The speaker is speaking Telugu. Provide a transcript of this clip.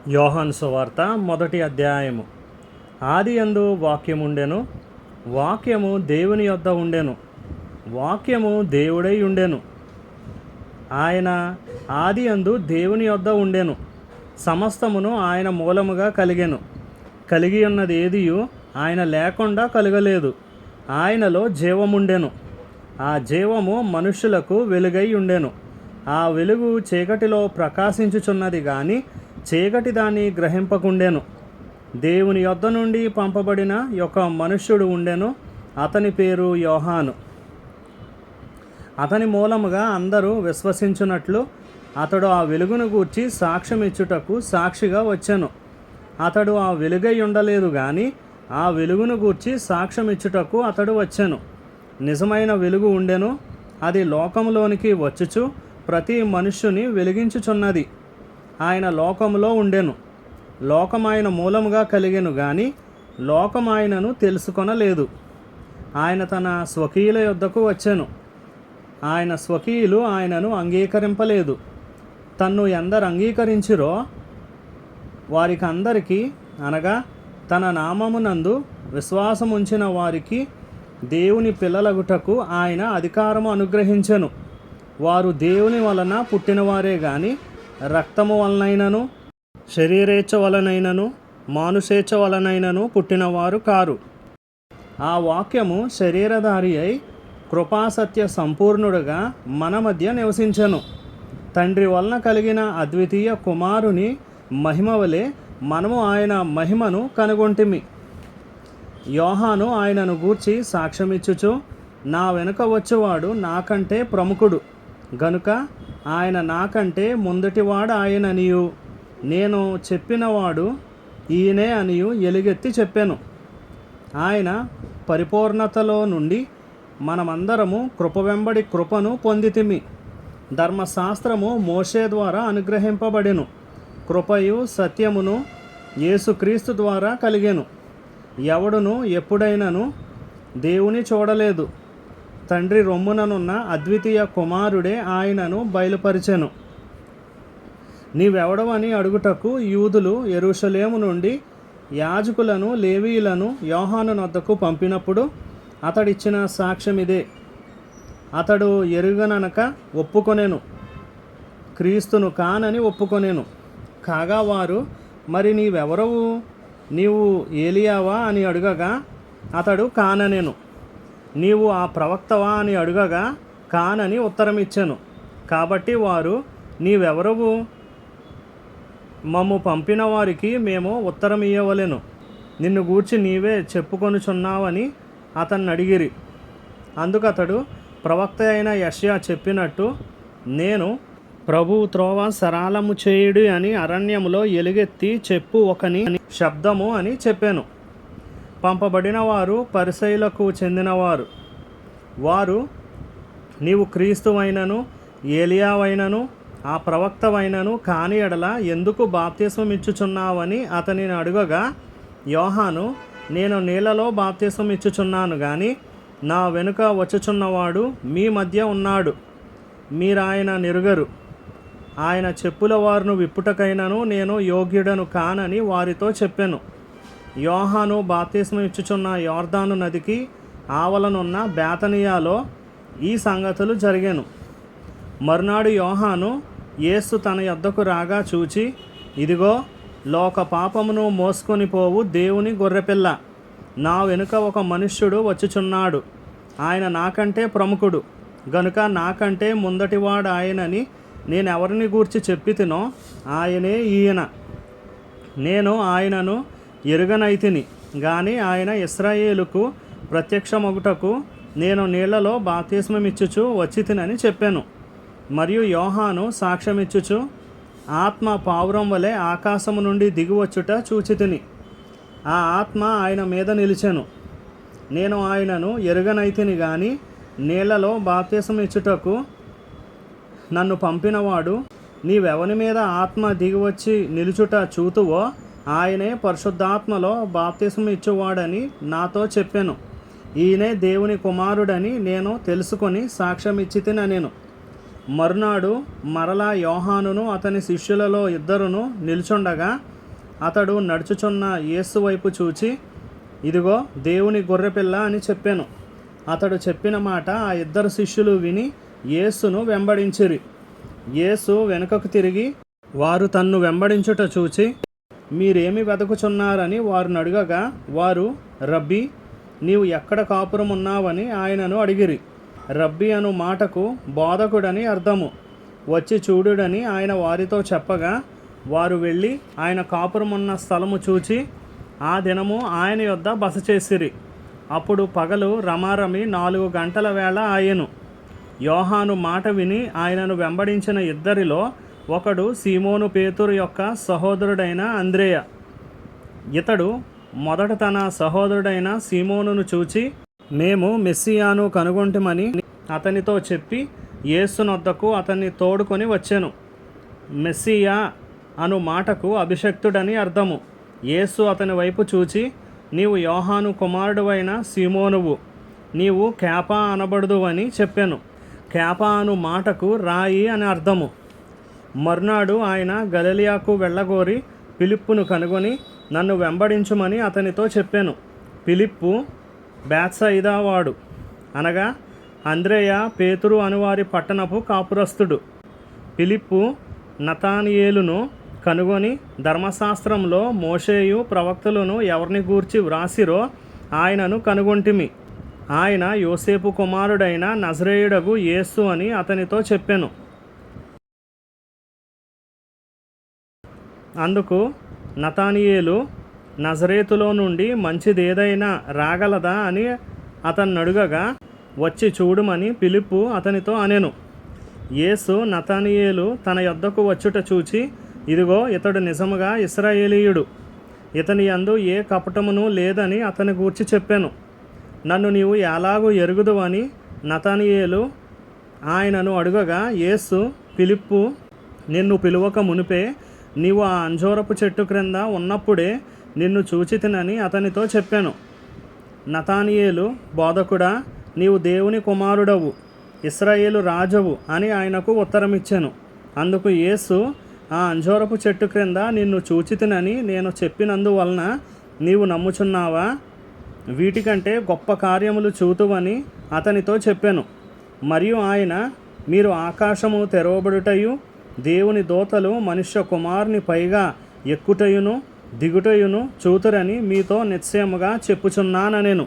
యోహాను సువార్త మొదటి అధ్యాయము. ఆదియందు వాక్యముండెను, వాక్యము దేవుని యొద్ద ఉండెను, వాక్యము దేవుడై ఉండెను. ఆయన ఆదియందు దేవుని యొద్ద ఉండెను. సమస్తమును ఆయన మూలముగా కలిగెను. కలిగి ఉన్నది ఏదియు ఆయన లేకుండా కలుగలేదు. ఆయనలో జీవముండెను. ఆ జీవము మనుష్యులకు వెలుగై ఉండెను. ఆ వెలుగు చీకటిలో ప్రకాశించుచున్నది గాని చీకటి దాన్ని గ్రహింపకుండెను. దేవుని యొద్ద నుండి పంపబడిన ఒక మనుష్యుడు ఉండెను. అతని పేరు యోహాను. అతని మూలముగా అందరూ విశ్వసించున్నట్లు అతడు ఆ వెలుగును గూర్చి సాక్ష్యమిచ్చుటకు సాక్షిగా వచ్చెను. అతడు ఆ వెలుగై ఉండలేదు గాని ఆ వెలుగును గూర్చి సాక్ష్యమిచ్చుటకు అతడు వచ్చెను. నిజమైన వెలుగు ఉండెను. అది లోకములోనికి వచ్చుచు ప్రతి మనుష్యుని వెలిగించుచున్నది. ఆయన లోకములో ఉండెను. లోకమాయన మూలముగా కలిగెను గాని లోకమాయనను తెలుసుకొనలేదు. ఆయన తన స్వకీయుల యొద్దకు వచ్చెను. ఆయన స్వకీయులు ఆయనను అంగీకరింపలేదు. తన్ను ఎందరు అంగీకరించిరో వారికి అందరికీ, అనగా తన నామమునందు విశ్వాసముంచిన వారికి దేవుని పిల్లలగుటకు ఆయన అధికారము అనుగ్రహించెను. వారు దేవుని వలన పుట్టినవారే గాని రక్తము వలనైనను శరీరేచ్ఛ వలనైనను మానుషేచ్ఛ వలనైనను పుట్టినవారు కారు. ఆ వాక్యము శరీరధారి అయి కృపాసత్య సంపూర్ణుడుగా మన మధ్య నివసించెను. తండ్రి వలన కలిగిన అద్వితీయ కుమారుని మహిమ వలె మనము ఆయన మహిమను కనుగొంటిమి. యోహాను ఆయనను గూర్చి సాక్ష్యమిచ్చుచు, నా వెనుక వచ్చేవాడు నాకంటే ప్రముఖుడు గనుక ఆయన నాకంటే ముందటివాడు ఆయననియు, నేను చెప్పినవాడు ఈయనే అనియు ఎలుగెత్తి చెప్పాను. ఆయన పరిపూర్ణతలో నుండి మనమందరము కృప వెంబడి కృపను పొందితిమి. ధర్మశాస్త్రము మోషే ద్వారా అనుగ్రహింపబడెను. కృపయు సత్యమును యేసుక్రీస్తు ద్వారా కలిగెను. ఎవడును ఎప్పుడైనను దేవుని చూడలేదు. తండ్రి రొమ్ముననున్న అద్వితీయ కుమారుడే ఆయనను బయలుపరిచెను. నీవెవడవని అడుగుటకు యూదులు యెరూషలేము నుండి యాజకులను లేవీయులను యోహాను నొద్దకు పంపినప్పుడు అతడిచ్చిన సాక్ష్యమిదే. అతడు ఎరుగననక ఒప్పుకొనెను, క్రీస్తును కానని ఒప్పుకొనెను. కాగా వారు, మరి నీవెవరవు, నీవు ఏలియావా అని అడుగగా అతడు కాననెను. నీవు ఆ ప్రవక్తవా అని అడుగగా కానని ఉత్తరమిచ్చెను. కాబట్టి వారు, నీవెవరవు, మమ్ము పంపిన వారికి మేము ఉత్తరం ఇయ్యవలెను, నిన్ను గూర్చి నీవే చెప్పుకొనుచున్నావని అతన్ని అడిగిరి. అందుకతడు, ప్రవక్త అయిన యెషయా చెప్పినట్టు, నేను ప్రభువు త్రోవ సరళము చేయుడి అని అరణ్యములో ఎలుగెత్తి చెప్పు ఒకని శబ్దము అని చెప్పాను. పంపబడిన వారు పరిసయ్యులకు చెందినవారు. వారు, నీవు క్రీస్తువైనను ఏలియావైనను ఆ ప్రవక్తవైనను కాని ఎడల ఎందుకు బాప్తిస్మం ఇచ్చుచున్నావని అతనిని అడుగగా యోహాను, నేను నీళ్లలో బాప్తిస్మం ఇచ్చుచున్నాను గాని నా వెనుక వచ్చుచున్నవాడు మీ మధ్య ఉన్నాడు, మీరాయన నెరుగరు. ఆయన చెప్పుల వారును విప్పుటకైనను నేను యోగ్యుడను కానని వారితో చెప్పెను. యోహాను బాప్తిస్మం ఇచ్చుచున్న యోర్దాను నదికి ఆవలనున్న బేతనియాలో ఈ సంగతులు జరిగెను. మరునాడు యోహాను యేసు తన యొద్దకు రాగా చూచి, ఇదిగో లోక పాపమును మోసుకొని పోవు దేవుని గొర్రెపిల్ల, నా వెనుక ఒక మనుష్యుడు వచ్చుచున్నాడు. ఆయన నాకంటే ప్రముఖుడు గనుక నాకంటే ముందటివాడు ఆయనని నేనెవరిని గూర్చి చెప్పితినో ఆయనే ఈయన. నేను ఆయనను ఎరుగనైతిని గాని ఆయన ఇశ్రాయేలుకు ప్రత్యక్షమగుటకు నేను నీళ్లలో బాప్తిస్మమిచ్చుచు వచ్చితినని చెప్పాను. మరియు యోహాను సాక్ష్యమిచ్చుచు, ఆత్మ పావురం వలె ఆకాశము నుండి దిగివచ్చుట చూచితిని. ఆ ఆత్మ ఆయన మీద నిలిచెను. నేను ఆయనను ఎరుగనైతిని గాని నీళ్లలో బాప్తిస్మం ఇచ్చుటకు నన్ను పంపినవాడు, నీవెవని మీద ఆత్మ దిగివచ్చి నిలుచుట చూతువో ఆయనే పరిశుద్ధాత్మలో బాప్తిస్మం ఇచ్చువాడని నాతో చెప్పాను. ఈయనే దేవుని కుమారుడని నేను తెలుసుకొని సాక్ష్యమిచ్చితినెను. మరునాడు మరలా యోహానును అతని శిష్యులలో ఇద్దరును నిల్చుండగా అతడు నడుచుచున్న యేసు వైపు చూచి, ఇదిగో దేవుని గొర్రెపిల్ల అని చెప్పాను. అతడు చెప్పిన మాట ఆ ఇద్దరు శిష్యులు విని యేసును వెంబడించిరి. యేసు వెనుకకు తిరిగి వారు తన్ను వెంబడించుట చూచి, మీరేమి వెతుకుచున్నారని వారిని అడగగా, వారు, రబ్బీ, నీవు ఎక్కడ కాపురం ఉన్నావని ఆయనను అడిగిరి. రబ్బీ అను మాటకు బోధకుడని అర్థము. వచ్చి చూడుడని ఆయన వారితో చెప్పగా, వారు వెళ్ళి ఆయన కాపురమున్న స్థలము చూచి ఆ దినము ఆయన యొద్ద బస చేసిరి. అప్పుడు పగలు రమారమి 4 గంటల వేళ ఆయెను. యోహాను మాట విని ఆయనను వెంబడించిన ఇద్దరిలో ఒకడు సీమోను పేతురు యొక్క సహోదరుడైన అంద్రేయ. ఇతడు మొదట తన సహోదరుడైన సీమోనును చూచి, మేము మెస్సియాను కనుగొంటిమని అతనితో చెప్పి యేసునొద్దకు అతన్ని తోడుకొని వచ్చెను. మెస్సియా అను మాటకు అభిషక్తుడని అర్థము. యేసు అతని వైపు చూచి, నీవు యోహాను కుమారుడువైన సీమోనువు, నీవు కేపా అనబడుదు అని చెప్పాను. కేపా అను మాటకు రాయి అని అర్థము. మర్నాడు ఆయన గలిలయకు వెళ్ళగోరి ఫిలిప్పును కనుగొని నన్ను వెంబడించుమని అతనితో చెప్పాను. ఫిలిప్పు బేత్సయిదా వాడు, అనగా అంద్రేయ, పేతురు అనువారి పట్టణపు కాపురస్తుడు. ఫిలిప్పు నతానియేలును కనుగొని ధర్మశాస్త్రంలో మోషేయు ప్రవక్తలను ఎవరిని గూర్చి వ్రాసిరో ఆయనను కనుగొంటిమి. ఆయన యోసేపు కుమారుడైన నజరేయుడగు యేసు అని అతనితో చెప్పాను. అందుకు నతానియేలు, నజరేతులో నుండి మంచిదేదైనా రాగలదా అని అతన్ని అడుగగా, వచ్చి చూడుమని ఫిలిప్పు అతనితో అనెను. యేసు నతానియేలు తన యొద్దకు వచ్చుట చూచి, ఇదిగో ఇతడు నిజముగా ఇశ్రాయేలీయుడు, ఇతని యందు ఏ కపటమును లేదని అతని గూర్చి చెప్పాను. నన్ను నీవు ఎలాగూ ఎరుగుదు అని నతానియేలు ఆయనను అడుగగా, యేసు, ఫిలిప్పు నిన్ను పిలువక మునిపే నీవు ఆ అంజూరపు చెట్టు క్రింద ఉన్నప్పుడే నిన్ను చూచితినని అతనితో చెప్పాను. నతానియేలు, బోధకుడా, నీవు దేవుని కుమారుడవు, ఇశ్రాయేలు రాజువు అని ఆయనకు ఉత్తరమిచ్చాను. అందుకు యేసు, ఆ అంజూరపు చెట్టు క్రింద నిన్ను చూచితినని నేను చెప్పినందువలన నీవు నమ్ముచున్నావా? వీటికంటే గొప్ప కార్యములు చూతువని అతనితో చెప్పాను. మరియు ఆయన, మీరు ఆకాశము తెరవబడుటయు దేవుని దూతలు మనుష్య కుమారుని పైగా ఎక్కుటయును దిగుటయును చూతురని మీతో నిశ్చయముగా చెప్పుచున్నానెను.